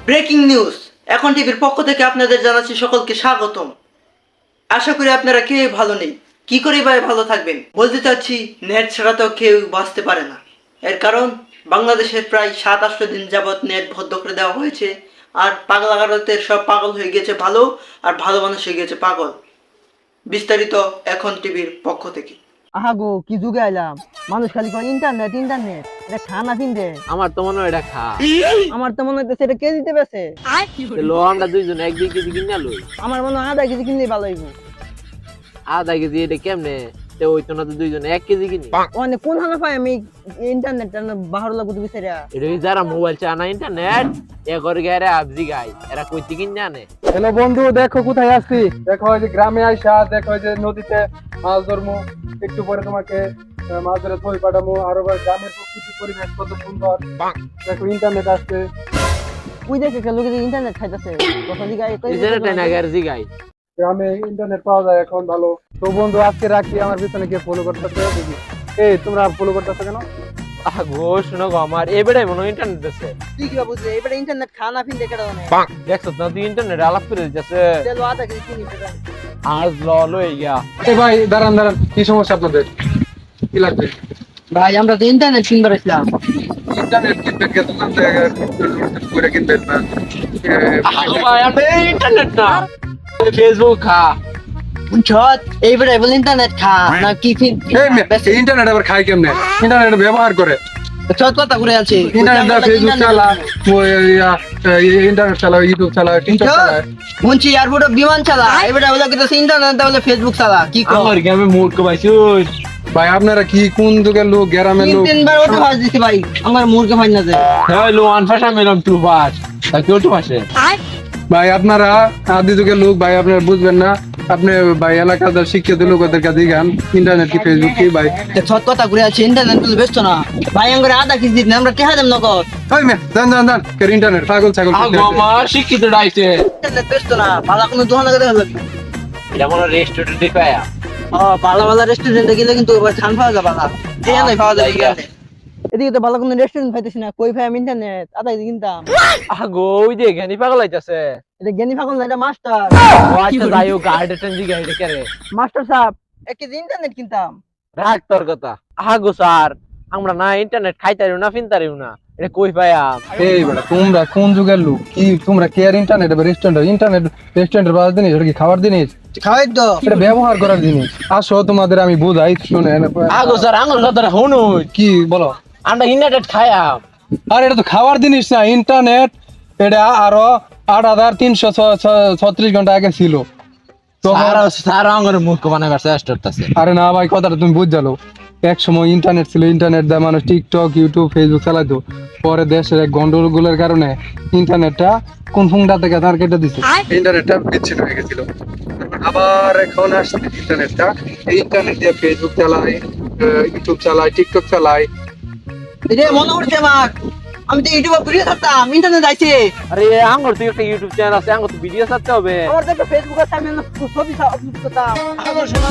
Breaking news এখন টিভির পক্ষ থেকে আপনাদের জানাচ্ছি সকলকে স্বাগতম। আশা করি আপনারা কেউ ভালো নেই। কি করে ভাই ভালো থাকবেন? বলতে চাচ্ছি নেট ছাড়া তো কেউ বাঁচতে পারে না। এর কারণ বাংলাদেশের প্রায় 7-8 দিন যাবৎ নেট বন্ধ করে দেওয়া হয়েছে। আর পাগলাগারদের সব পাগল হয়ে গেছে ভালো, আর ভালো মানুষ হয়ে গেছে পাগল। বিস্তারিত এখন টিভির পক্ষ থেকে। আহা গো, কি যুগে আইলাম! মানুষ খালি কয় ইন্টারনেট ইন্টারনেট, এটা খা না ফিন দে। আমার তো মনে হয় এটা খা। আমার তো মনে হইতেছে এটা কে দিতে পেছে। লো আমরা দুইজন 1-2 কেজি কিনা লই। আমার মনে হয় আধা কেজি কিনলেই ভালো হইব। আধা কেজি এটা কেমনে? তে ওই তো না তো দুইজন 1 কেজি কিনি। মানে কোন হানা পাই আমি ইন্টারনেট বাহার লাগু দিবি সেরা। এটা যারা মোবাইল চানা ইন্টারনেট এ করে গেরে আবজি গাই এরা কইতে কিন জানে। হ্যালো বন্ধু, দেখো কোথায় আসছি। দেখো এই যে গ্রামে আইসা, দেখো এই যে নদীতে মাছ ধরবো। একটু পরে তোমাকে মাছ ধরে থই পাঠাবো। আর গ্রামের প্রকৃতি পরিবেশ কত সুন্দর। দেখো ইন্টারনেট আসছে। ওই দেখে কে লোকে ইন্টারনেট খাইতাছে। কথা দিগা ইজারে না গারজি গাই। গ্রামে ইন্টারনেট পাওয়া যায় এখন ভালো। তো বন্ধু আজকে রাখি, আমার পিছনে কে ফলো করতেছে দেখি। এই তোমরা ফলো করতেছো কেন? আহা গো শুনো গো, আমার এবারে মনে হয় ইন্টারনেট আছে। তুই কি বুঝছিস এবারে ইন্টারনেট খা না ফিন দে কেডা মানে। দেখছ না তুই ইন্টারনেট আলাপ করে দিতেছে। চলো আধা কেজি কিনি ফেরা। আজ ল লই গিয়া। এই ভাই দাঁড়ান দাঁড়ান, কি সমস্যা আপনাদের? কি লাগবে? ভাই আমরা তো ইন্টারনেট কিনবার আসলাম। ইন্টারনেট কিনবেন কে? দোকান থেকে করে কিনবেন না? আহা ভাই আমি ইন্টারনেট না ফেসবুক খা। বুঝছত এইবারে বল ইন্টারনেট খা না কি ফিন। ইন্টারনেট আবার খায় কেমনে? ইন্টারনেট ব্যবহার করে। চত কথা ঘুরে আছে। ইন্টারনেট ফেসবুক চালা, ইন্টারনেট চালা, ইউটিউব চালা, টিকটক চালা। মুন্সি এয়ারপোর্ট বিমান চালা এবারে বলে কিন্তু ইন্টারনেট বলে ফেসবুক চালা কি কর। আমার গ্রামে মূর্খ পাইছুস। ভাই আপনারা কি কোন যুগের লোক? গ্রামের লোক। তিনবার ওটা ভাজ দিছি ভাই, আমার মুরগে ভাই না যায়। হ্যাঁ লো আনফাসা মেলাম টু বাস তা কেউ তো পাশে। ভাই আপনারা আদি যুগের লোক, ভাই আপনারা বুঝবেন না। আপনি ভাই এলাকার শিক্ষিত লোকদের কাছে গান ইন্টারনেট কি ফেসবুক কি ভাই? চত কথা ঘুরে আছে ইন্টারনেট বলে ব্যস্ত না ভাই, আমরা আধা কেজি দিন আমরা টেহা দেব নগদ। ওই মে জান জান জান কেন ইন্টারনেট পাগল ছাগল। আগো আমার শিক্ষিত ডাইছে। ইন্টারনেট ব্যস্ত না, ভালো কোনো দোকানে গেলে হবে। এটা মনে রেস্টুরেন্টে পায়া। ভালো ভালো রেস্টুরেন্টে গেলে কিন্তু এবার খান পাওয়া যাবে না, টেহা নাই পাওয়া যায়। এদিকে তো ভালো কোনো রেস্টুরেন্ট পাইতেছি না, কই ভাই আমি ইন্টারনেট আধা কেজি কিনতাম। আগো ওই যে জ্ঞানী পাগল আইতাছে। এটা জ্ঞানী ফাগল না, এটা মাস্টার। ও আচ্ছা যাই হোক গার্ডেন জি গাইডে করে। মাস্টার সাহেব 1 কেজি ইন্টারনেট কিনতাম। রাখ তোর কথা। আগো স্যার আমরা না ইন্টারনেট খাইতারিও না ফিনতারিও না, এটা কই পায়া? এই বেটা তোমরা কোন যুগের লোক? কি তোমরা কে আর ইন্টারনেট ইন্টারনেট রেস্টুরেন্টের বাজার জিনিস? ওটা কি খাবার জিনিস? খাওয়াই তো এটা ব্যবহার করার জিনিস। আসো তোমাদের আমি বুঝাই, শুনেন। আগো স্যার আঙ্গুল কথাটা শুনুন। কি বলো? আমরা ইন্টারনেট খায়া। আর এটা তো খাওয়ার জিনিস না, ইন্টারনেট। এটা আরো 8336 ঘন্টা আগে ছিল। তো স্যার আঙ্গুর মুখ বানাবার চেষ্টা করতেছে। আরে না ভাই, কথাটা তুমি বুঝ জানো। এক সময় ইন্টারনেট ছিল, ইন্টারনেট দিয়ে মানুষ টিকটক ইউটিউব ফেসবুক চালাতো। পরে দেশের এক গন্ডগোলের কারণে ইন্টারনেটটা কোন ফুংটা থেকে তার কেটে দিছে, ইন্টারনেটটা বিচ্ছিন্ন হয়ে গেছিল। আবার এখন আসছে ইন্টারনেটটা। এই ইন্টারনেট দিয়ে ফেসবুক চালাই, ইউটিউব চালাই, টিকটক চালাই। এটা মনে হচ্ছে আমার, আমি তো ইউটিউবে ভিডিও ছাড়তাম, ইন্টারনেট আইছে। আরে আঙ্গুর তুই একটা ইউটিউব চ্যানেল আছে, আঙ্গুর তো ভিডিও ছাড়তে হবে। আমার তো একটা ফেসবুক আছে, আমি ছবি আপলোড করতাম। আঙ্গুর শোনা